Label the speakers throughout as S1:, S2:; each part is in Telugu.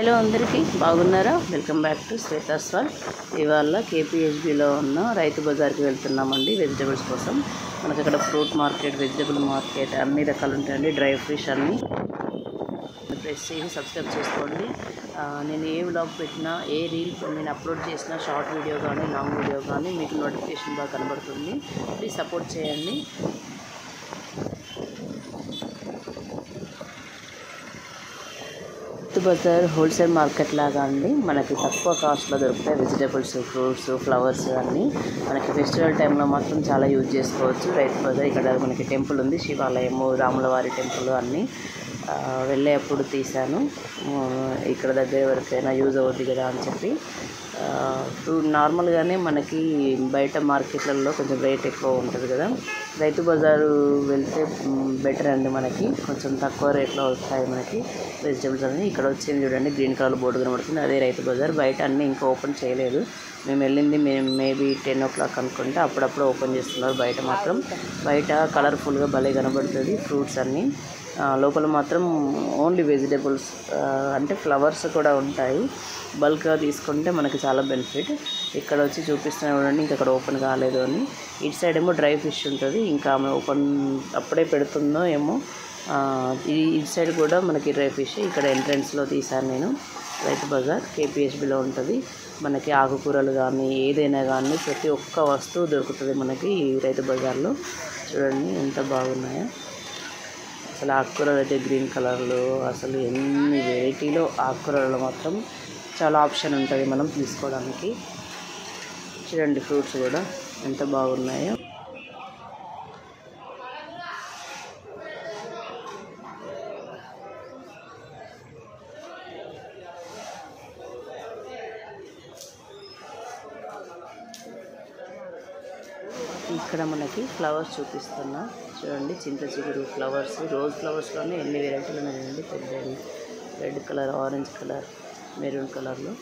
S1: హలో అందరికీ బాగున్నారా? Welcome back to Shweta's world. ఇవాళ కేపీహెచ్బిలో ఉన్న రైతు బజార్కి వెళ్తున్నామండి వెజిటబుల్స్ కోసం. మనకి అక్కడ ఫ్రూట్ మార్కెట్, వెజిటబుల్ మార్కెట్ అన్ని రకాలు ఉంటాయండి. డ్రై ఫ్రూట్స్ అన్నీ ప్రెస్ చేసి సబ్స్క్రైబ్ చేసుకోండి. నేను ఏ వ్లాగ్ పెట్టినా, ఏ రీల్ నేను అప్లోడ్ చేసినా, షార్ట్ వీడియో కానీ లాంగ్ వీడియో కానీ మీకు నోటిఫికేషన్ బాగా కనబడుతుంది. ప్లీజ్ సపోర్ట్ చేయండి. బజార్ హోల్సేల్ మార్కెట్ లాగా అండి. మనకి తక్కువ కాస్ట్లో దొరుకుతాయి వెజిటబుల్స్, ఫ్రూట్స్, ఫ్లవర్స్ అన్నీ. మనకి ఫెస్టివల్ టైంలో మాత్రం చాలా యూజ్ చేసుకోవచ్చు రైతు బజార్. ఇక్కడ మనకి టెంపుల్ ఉంది, శివాలయము, రాములవారి టెంపుల్ అన్నీ వెళ్ళేప్పుడు తీశాను. ఇక్కడ దగ్గర వరకైనా యూజ్ అవుద్ది కదా అని చెప్పి. నార్మల్గానే మనకి బయట మార్కెట్లలో కొంచెం రేట్ ఎక్కువ ఉంటుంది కదా, రైతు బజారు వెళ్తే బెటర్ అండి. మనకి కొంచెం తక్కువ రేట్లో వస్తాయి మనకి వెజిటబుల్స్ అన్నీ. ఇక్కడ వచ్చింది చూడండి, గ్రీన్ కలర్ బోర్డు కనబడుతుంది, అదే రైతు బజార్. బయట అన్నీ ఇంకా ఓపెన్ చేయలేదు. మేము వెళ్ళింది మేబీ 10 o'clock అనుకుంటే, అప్పుడప్పుడు ఓపెన్ చేస్తున్నారు. బయట మాత్రం బయట కలర్ఫుల్గా భలే కనబడుతుంది ఫ్రూట్స్ అన్నీ. లోపల మాత్రం ఓన్లీ వెజిటబుల్స్ అంటే ఫ్లవర్స్ కూడా ఉంటాయి. బల్క్గా తీసుకుంటే మనకి చాలా బెనిఫిట్. ఇక్కడ వచ్చి చూపిస్తున్నా చూడండి, ఇంకా అక్కడ ఓపెన్ కాలేదు అని. ఇటు సైడ్ ఏమో డ్రై ఫిష్ ఉంటుంది, ఇంకా ఆమె ఓపెన్ అప్పుడే పెడుతుందో ఏమో. ఇటు సైడ్ కూడా మనకి డ్రై ఫిష్. ఇక్కడ ఎంట్రన్స్లో తీశాను నేను. రైతు బజార్ కేపీహెచ్బిలో ఉంటుంది. మనకి ఆకుకూరలు కానీ ఏదైనా కానీ ప్రతి ఒక్క వస్తువు దొరుకుతుంది మనకి ఈ రైతు బజార్లో. చూడండి ఎంత బాగున్నాయో అసలు. ఆకుకూరలు అయితే గ్రీన్ కలర్లో, అసలు ఎన్ని వెరైటీలో ఆకుకూరలు మాత్రం చాలా ఆప్షన్ ఉంటుంది మనం తీసుకోవడానికి. చూడండి ఫ్రూట్స్ కూడా ఎంత బాగున్నాయో. ఇక్కడ మనకి ఫ్లవర్స్ చూపిస్తున్నా చూడండి, చింత చిగురు ఫ్లవర్స్, రోజ్ ఫ్లవర్స్లోనే ఎన్ని వెరైటీలు ఉన్నాయండి. పెద్దవి red colour, orange colour, maroon కలర్లో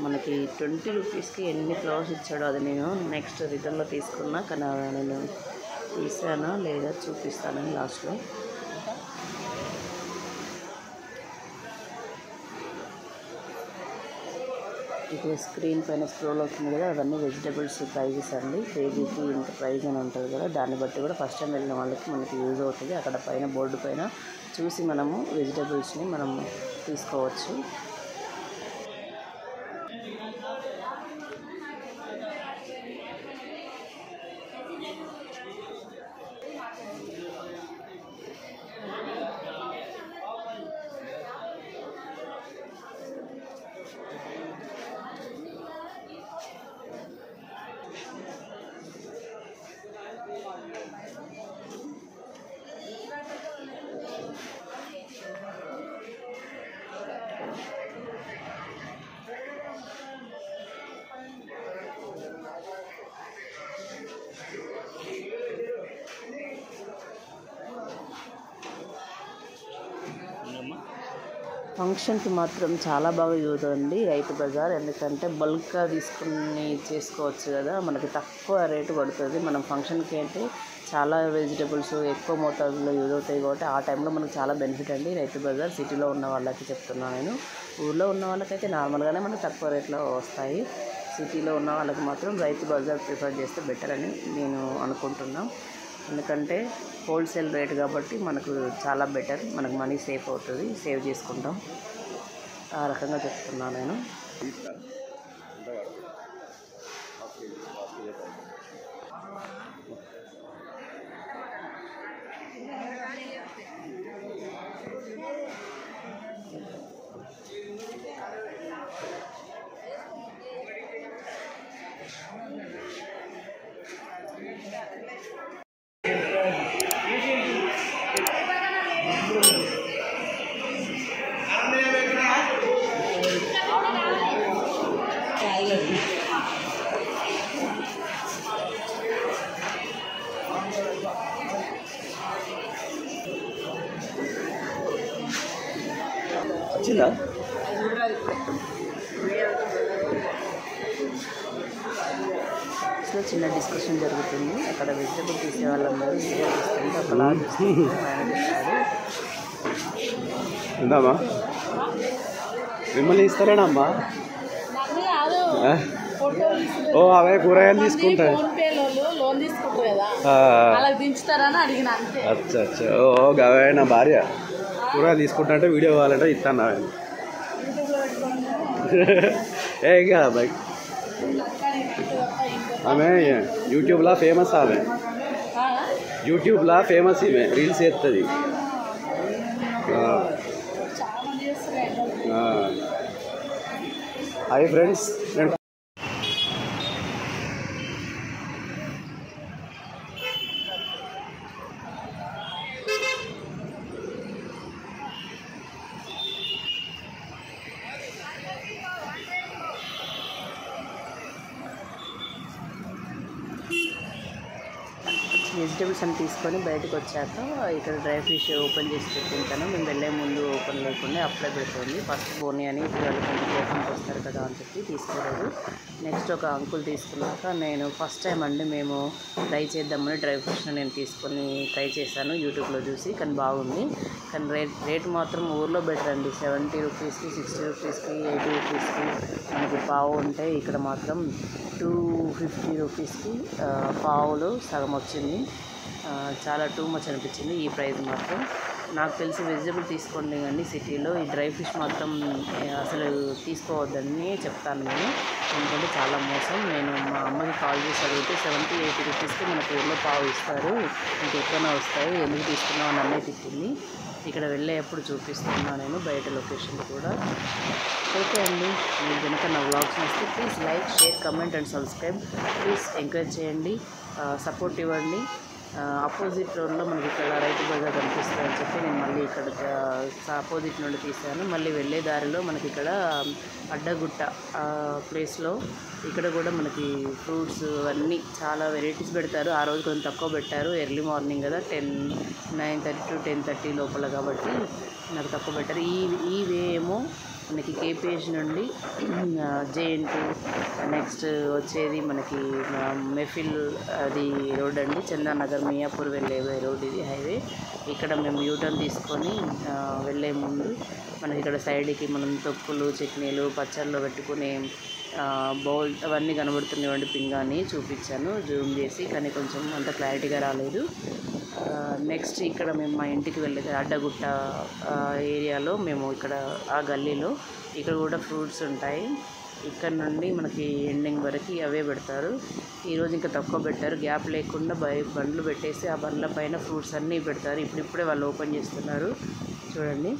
S1: మనకి 20 రూపీస్కి ఎన్ని ఫ్లవర్స్ ఇచ్చాడో. అది నేను నెక్స్ట్ రిటర్న్లో తీసుకున్నా, కానీ నేను తీసానా లేదా చూపిస్తానని లాస్ట్లో. ఇక్కడ స్క్రీన్ పైన స్క్రోల్ అవుతుంది కదా, అవన్నీ వెజిటబుల్స్ ప్రైజెస్ అండి. కేజీకి ఇంత ప్రైజ్ అని ఉంటుంది కదా, దాన్ని బట్టి కూడా ఫస్ట్ టైం వెళ్ళిన వాళ్ళకి మనకి యూజ్ అవుతుంది. అక్కడ పైన బోర్డు పైన చూసి మనము వెజిటబుల్స్ని మనం తీసుకోవచ్చు. ఫంక్షన్కి మాత్రం చాలా బాగా యూజ్ అవుతుంది రైతు బజార్. ఎందుకంటే బల్క్గా తీసుకుని చేసుకోవచ్చు కదా, మనకి తక్కువ రేటు పడుతుంది. మనం ఫంక్షన్కి అయితే చాలా వెజిటబుల్స్ ఎక్కువ మోతాదులో యూజ్ అవుతాయి కాబట్టి ఆ టైంలో మనకు చాలా బెనిఫిట్ అండి రైతు బజార్. సిటీలో ఉన్న వాళ్ళకి చెప్తున్నాను నేను. ఊళ్ళో ఉన్న వాళ్ళకైతే నార్మల్గానే మనకు తక్కువ రేట్లో వస్తాయి. సిటీలో ఉన్న వాళ్ళకి మాత్రం రైతు బజార్ ప్రిఫర్ చేస్తే బెటర్ అని నేను అనుకుంటున్నాను. ఎందుకంటే హోల్సేల్ రేట్ కాబట్టి మనకు చాలా బెటర్, మనకు మనీ సేఫ్ అవుతుంది, సేవ్ చేసుకుంటాం. ఆ రకంగా చెప్తున్నాను నేను. వచ్చిందా? చిన్న డిస్కషన్ జరుగుతుంది. అక్కడ వెజిటబుల్ తీసే వాళ్ళందరూ వీడియో తీస్తుంటే ఒకలా చూస్తుంది. ఆయన చెప్తాడు.
S2: మిమ్మల్ని ఇస్తారేనమ్మా? ఓ అవే కూరగాయలు తీసుకుంటారు. అచ్చా అచ్చా. ఓ గవే నా భార్య కూరగాయలు తీసుకుంటా అంటే వీడియో కావాలంటే ఇస్తాను. ఏ కదా బైక్ ఆమె యూట్యూబ్లో ఫేమస్. ఆమె యూట్యూబ్లో ఫేమస్. ఈమె రీల్స్ చేస్తుంది. Hi friends.
S1: వెజిటేబుల్స్ అని తీసుకొని బయటకు వచ్చాక ఇక్కడ డ్రై ఫిష్ ఓపెన్ చేసి పెట్టింటాను. మేము వెళ్ళే ముందు ఓపెన్ లేకుండా అప్లై పెడుతుంది. ఫస్ట్ బోని అని వాళ్ళు కొంచెం కోపంకి వస్తారు కదా అని చెప్పి తీసుకోలేదు. నెక్స్ట్ ఒక అంకుల్ తీసుకున్నాక నేను ఫస్ట్ టైం అండి మేము ట్రై చేద్దామని డ్రై ఫిష్ని నేను తీసుకొని ట్రై చేశాను యూట్యూబ్లో చూసి. కానీ బాగుంది. కానీ రేట్ మాత్రం ఊర్లో బెటర్ అండి. 70 రూపీస్కి, 60 రూపీస్కి, 80 రూపీస్కి మనకి పావు ఉంటే ఇక్కడ మాత్రం 250 రూపీస్కి పావులు సగం వచ్చింది. చాలా టూ మచ్ అనిపించింది ఈ ప్రైస్ మాత్రం. నాకు తెలిసి వెజిటబుల్ తీసుకోండి కానీ సిటీలో ఈ డ్రై ఫిష్ మాత్రం అసలు తీసుకోవద్దని చెప్తాను నేను. ఎందుకంటే చాలా మోసం. నేను మా అమ్మకి కాల్ చేసి అడిగితే 70-80 రూపీస్కి మనకు ఊళ్ళో పావు ఇస్తారు, ఇంక ఎక్కువనే వస్తాయి, ఎందుకు తీసుకున్నావు అని అన్నీ తిట్టింది. ఇక్కడ వెళ్ళేటప్పుడు చూపిస్తున్నాను నేను బయట లొకేషన్ కూడా. ఓకే అండి, మీకు కనుక నా వ్లాగ్స్ నచ్చితే please like, share, comment and subscribe. Please encourage చేయండి, సపోర్ట్ ఇవ్వండి. అపోజిట్ రోడ్లో మనకి ఇక్కడ రైతు బజార్ కనిపిస్తుందని చెప్పి నేను మళ్ళీ ఇక్కడ అపోజిట్ నుండి తీసాను. మళ్ళీ వెళ్ళే దారిలో మనకి ఇక్కడ అడ్డగుట్ట ప్లేస్లో ఇక్కడ కూడా మనకి ఫ్రూట్స్ అన్నీ చాలా వెరైటీస్ పెడతారు. ఆ రోజు కొంచెం తక్కువ పెట్టారు, ఎర్లీ మార్నింగ్ కదా, 9:30 to 10:30 లోపల కాబట్టి నాకు తక్కువ పెట్టారు. ఇవేమో మనకి కేపీహెచ్ నుండి జేఎన్టీ నెక్స్ట్ వచ్చేది మనకి మెఫిల్ అది రోడ్ అండి, చందానగర్ మియాపూర్ వెళ్ళే రోడ్ ఇది హైవే. ఇక్కడ మేము యూటర్న్ తీసుకొని వెళ్ళే ముందు మనకి ఇక్కడ సైడ్కి మనం తొక్కులు, చట్నీలు, పచ్చళ్ళు పెట్టుకునే బౌల్ అవన్నీ కనబడుతున్నాయండి. పింగాని చూపించాను జూమ్ చేసి, కానీ కొంచెం అంత క్లారిటీగా రాలేదు. నెక్స్ట్ ఇక్కడ మేము మా ఇంటికి వెళ్ళేది అడ్డగుట్ట ఏరియాలో, మేము ఇక్కడ ఆ గల్లీలో ఇక్కడ కూడా ఫ్రూట్స్ ఉంటాయి. ఇక్కడ నుండి మనకి ఎండింగ్ వరకు అవే పెడతారు. ఈరోజు ఇంకా తక్కువ పెట్టారు, గ్యాప్ లేకుండా బండ్లు పెట్టేసి ఆ బండ్ల పైన ఫ్రూట్స్ అన్నీ పెడతారు. ఇప్పుడిప్పుడే వాళ్ళు ఓపెన్ చేస్తున్నారు చూడండి.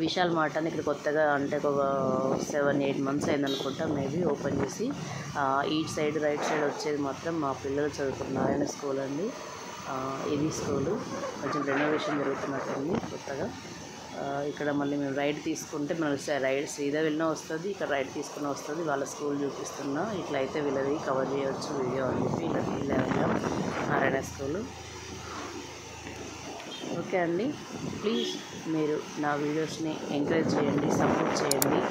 S1: విశాల్ మార్ట్ అని ఇక్కడ కొత్తగా అంటే ఒక 7-8 మంత్స్ అయిందనుకుంటా మేబీ ఓపెన్ చేసి. ఈట్ సైడ్ రైట్ సైడ్ వచ్చేది మాత్రం మా పిల్లలు చదువుకున్న నారాయణ స్కూల్ అండి. ఇది స్కూలు కొంచెం రెనోవేషన్ జరుగుతున్నట్టుంది కొత్తగా. ఇక్కడ మళ్ళీ మేము రైట్ తీసుకుంటే మనకి రైట్ సీదా వెళ్ళినా వస్తుంది, ఇక్కడ రైట్ తీసుకున్న వస్తుంది. వాళ్ళ స్కూల్ చూపిస్తున్నా, ఇట్లా అయితే వీళ్ళది కవర్ చేయవచ్చు వీడియో అని చెప్పి ఇలా వెళ్ళాం నారాయణ స్కూలు. ఓకే అండి, ప్లీజ్ మీరు నా వీడియోస్ని ఎంకరేజ్ చేయండి, సపోర్ట్ చేయండి.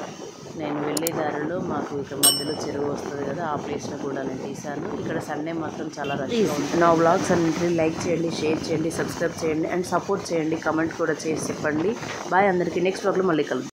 S1: నేను వెళ్ళే దారిలో మాకు ఇక్కడ మధ్యలో చెరువు వస్తుంది కదా, ఆ ప్లేస్లో కూడా నేను తీశాను. ఇక్కడ సండే మాత్రం చాలా రష్గా ఉంటుంది. నా వ్లాగ్స్ అన్నింటినీ లైక్ చేయండి, షేర్ చేయండి, సబ్స్క్రైబ్ చేయండి అండ్ సపోర్ట్ చేయండి. కమెంట్ కూడా చేసి చెప్పండి. బాయ్ అందరికీ. నెక్స్ట్ వ్లాగ్లో మళ్ళీ కలుద్దాం.